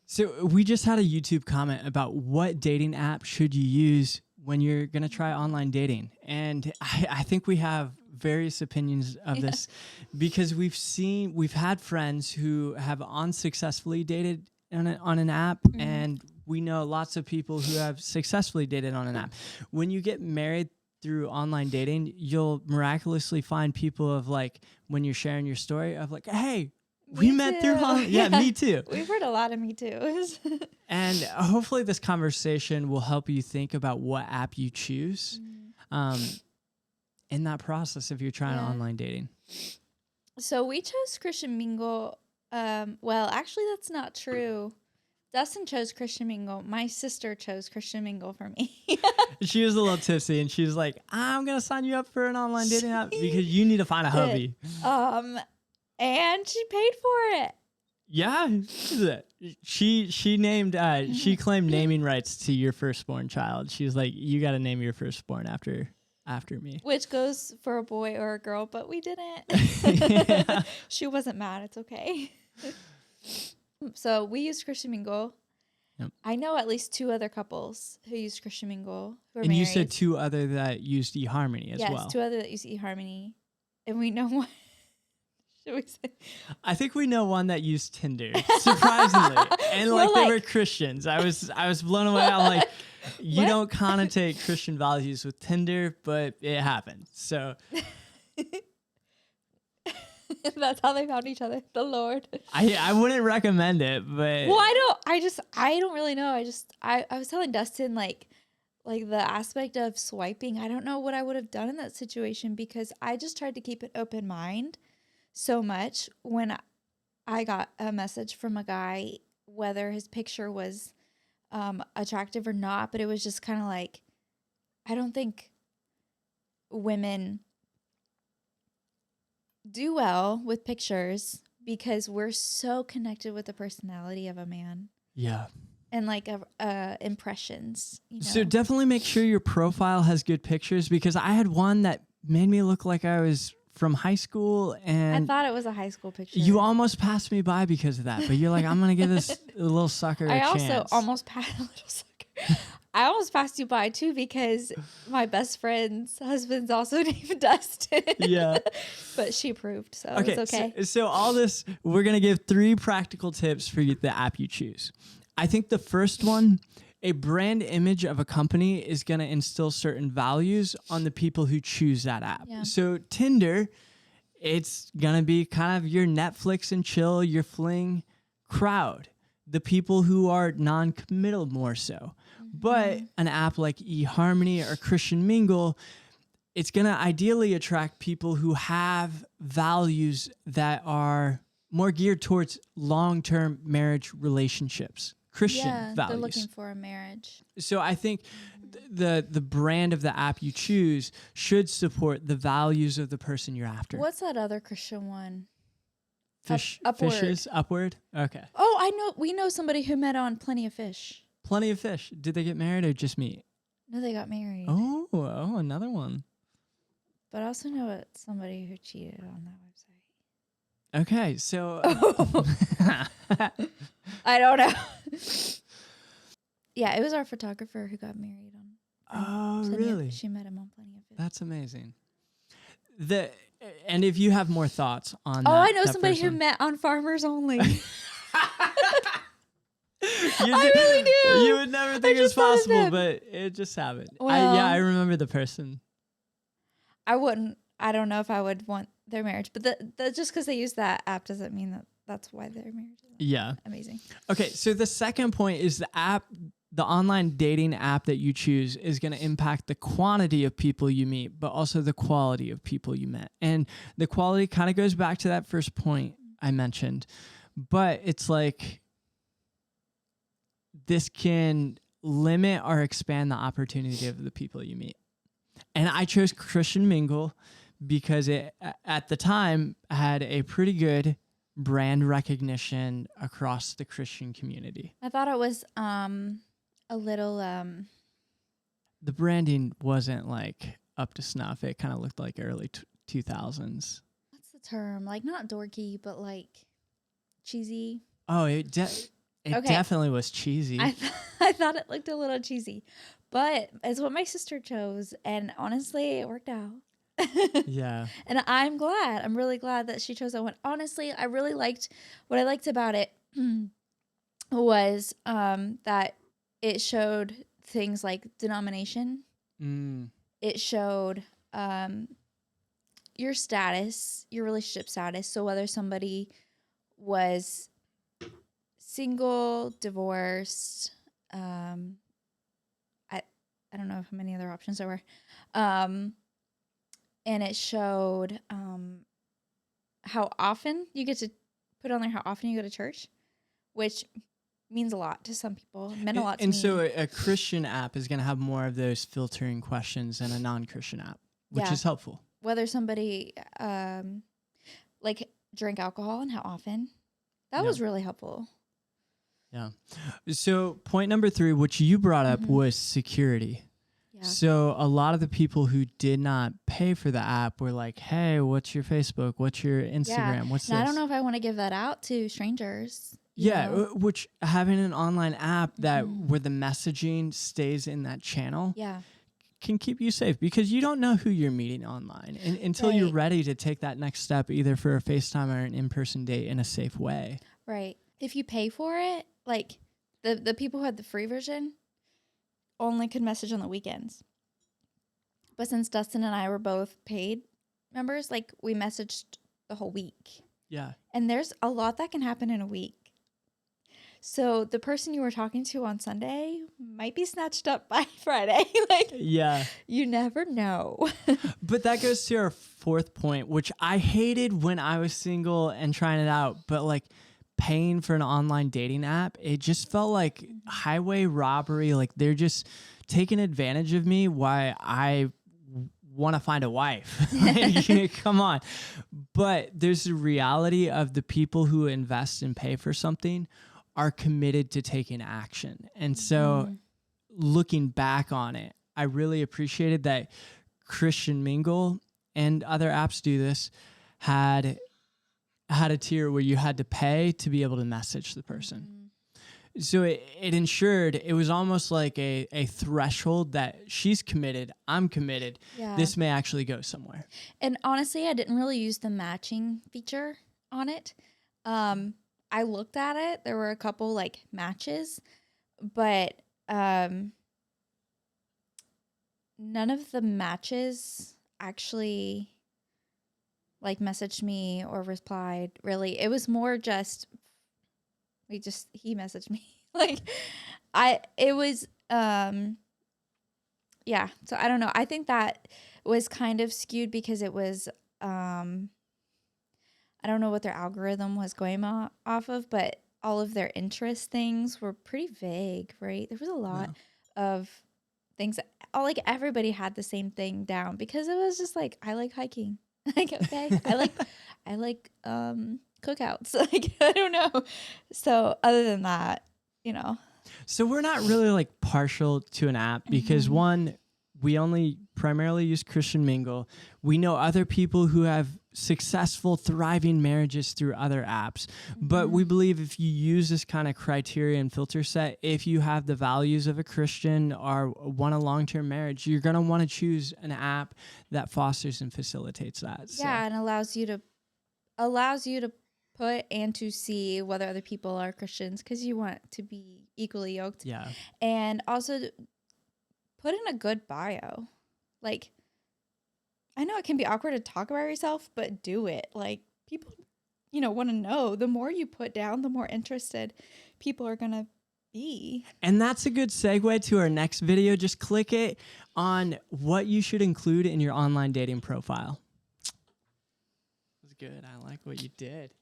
So we just had a YouTube comment about what dating app should you use when you're going to try online dating. And I think we have various opinions of this because we've had friends who have unsuccessfully dated on an app, and we know lots of people who have successfully dated on an app. When you get married through online dating, you'll miraculously find people of like, when you're sharing your story of like, hey, we met through online. Yeah, me too. We've heard a lot of me too. And hopefully this conversation will help you think about what app you choose in that process if you're trying online dating. So we chose Christian Mingle. Well, actually, that's not true. Dustin chose Christian Mingle. My sister chose Christian Mingle for me. She was a little tipsy, and she was like, I'm going to sign you up for an online dating app because you need to find a hubby. And she paid for it. Yeah. She named, she claimed naming rights to your firstborn child. She was like, you got to name your firstborn after me. Which goes for a boy or a girl, but we didn't. Yeah. She wasn't mad. It's okay. So we used Christian Mingle. Yep. I know at least 2 other couples who used Christian Mingle who are And married. you said 2 other that used eHarmony as well. Yes, 2 other that use eHarmony. And we know one. Should we say? I think we know one that used Tinder, surprisingly. And they were Christians. I was blown away. I'm like, you don't connotate Christian values with Tinder, but it happened. So that's how they found each other. The Lord. I wouldn't recommend it, but well, I don't really know. I was telling Dustin like the aspect of swiping. I don't know what I would have done in that situation because I just tried to keep an open mind so much when I got a message from a guy, whether his picture was attractive or not, but it was just kind of like, I don't think women do well with pictures because we're so connected with the personality of a man. Yeah. And like impressions. You know? So definitely make sure your profile has good pictures because I had one that made me look like I was from high school, and I thought it was a high school picture. You almost passed me by because of that, but you're like, I'm gonna give this little sucker a chance. I also almost passed a little sucker. I almost passed you by too because my best friend's husband's also named Dustin. Yeah, but she approved, so okay, it's okay. So all this, we're gonna give 3 practical tips for the app you choose. I think the first one, a brand image of a company is going to instill certain values on the people who choose that app. Yeah. So Tinder, it's going to be kind of your Netflix and chill, your fling crowd, the people who are non-committal more so. Mm-hmm. But an app like eHarmony or Christian Mingle, it's going to ideally attract people who have values that are more geared towards long-term marriage relationships. Christian values. They're looking for a marriage. So I think the brand of the app you choose should support the values of the person you're after. What's that other Christian one? Upward. Fishes? Upward? Okay. Oh, I know. We know somebody who met on Plenty of Fish. Plenty of Fish. Did they get married or just meet? No, they got married. Oh, another one. But I also know somebody who cheated on that website. Okay, so I don't know. Yeah, it was our photographer who got married on. Really? She met him on Plenty of Fish. That's amazing. And if you have more thoughts on that. Oh, I know somebody who met on Farmers Only. I really do. You would never think it's possible, but it just happened. Well, I remember the person. I wouldn't. I don't know if I would want their marriage, but just because they use that app doesn't mean that's why their marriage is amazing. Okay, so the second point is the online dating app that you choose is going to impact the quantity of people you meet, but also the quality of people you met. And the quality kind of goes back to that first point I mentioned, but it's like this can limit or expand the opportunity of the people you meet. And I chose Christian Mingle because it, at the time, had a pretty good brand recognition across the Christian community. I thought it was a little... The branding wasn't like up to snuff. It kind of looked like early 2000s. What's the term? Like not dorky, but like cheesy. Oh, It Okay. definitely was cheesy. I thought it looked a little cheesy, but it's what my sister chose, and honestly, it worked out. Yeah. And I'm glad. I'm really glad that she chose that one. Honestly, I really liked what I liked about it was that it showed things like denomination. Mm. It showed your status, your relationship status. So whether somebody was single, divorced, I don't know how many other options there were. And it showed how often you get to put on there how often you go to church, which means a lot to some people. It meant a lot to And me. so a Christian app is going to have more of those filtering questions than a non-Christian app, which Yeah. is helpful. Whether somebody like drank alcohol and how often. That was really helpful. Yeah. So point number 3, which you brought up, was security. Yeah. So a lot of the people who did not pay for the app were like, hey, what's your Facebook? What's your Instagram? What's Now, this? I don't know if I want to give that out to strangers. Yeah, know? which having an online app that where the messaging stays in that channel can keep you safe, because you don't know who you're meeting online until you're ready to take that next step, either for a FaceTime or an in-person date in a safe way. Right. If you pay for it, like the people who had the free version only could message on the weekends. But since Dustin and I were both paid members, like we messaged the whole week. Yeah. And there's a lot that can happen in a week. So the person you were talking to on Sunday might be snatched up by Friday. Like, you never know. But that goes to our 4th point, which I hated when I was single and trying it out. But like paying for an online dating app, it just felt like highway robbery. Like they're just taking advantage of me while I want to find a wife. Like, come on. But there's the reality of the people who invest and pay for something are committed to taking action. And so looking back on it, I really appreciated that Christian Mingle and other apps do this, had a tier where you had to pay to be able to message the person. So it ensured, it was almost like a threshold that she's committed, I'm committed. Yeah. This may actually go somewhere. And honestly, I didn't really use the matching feature on it. I looked at it. There were a couple like matches, but none of the matches actually like messaged me or replied. Really, it was more just he messaged me. Like it was yeah. So I don't know. I think that was kind of skewed because it was I don't know what their algorithm was going off of, but all of their interest things were pretty vague, right? There was a lot of things that, like everybody had the same thing down, because it was just like, I like hiking. Like, okay. I like cookouts. Like, I don't know. So other than that, So we're not really like partial to an app, because one, we only primarily use Christian Mingle. We know other people who have successful, thriving marriages through other apps. But we believe if you use this kind of criteria and filter set, if you have the values of a Christian or want a long-term marriage, you're going to want to choose an app that fosters and facilitates that. Yeah, and allows you to put and to see whether other people are Christians, because you want to be equally yoked. Yeah. And also put in a good bio. Like, I know it can be awkward to talk about yourself, but do it. Like, people, want to know. The more you put down, the more interested people are going to be. And that's a good segue to our next video. Just click it on what you should include in your online dating profile. That's good. I like what you did.